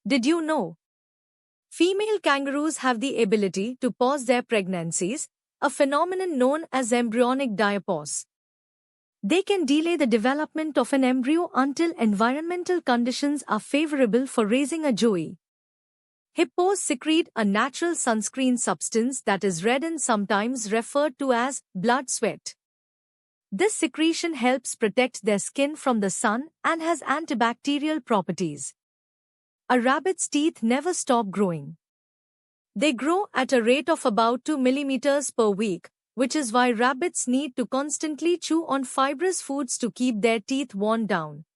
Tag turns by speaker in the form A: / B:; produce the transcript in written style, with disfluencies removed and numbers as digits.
A: Did you know? Female kangaroos have the ability to pause their pregnancies, a phenomenon known as embryonic diapause. They can delay the development of an embryo until environmental conditions are favorable for raising a joey. Hippos secrete a natural sunscreen substance that is red and sometimes referred to as blood sweat. This secretion helps protect their skin from the sun and has antibacterial properties. A rabbit's teeth never stop growing. They grow at a rate of about 2 millimeters per week, which is why rabbits need to constantly chew on fibrous foods to keep their teeth worn down.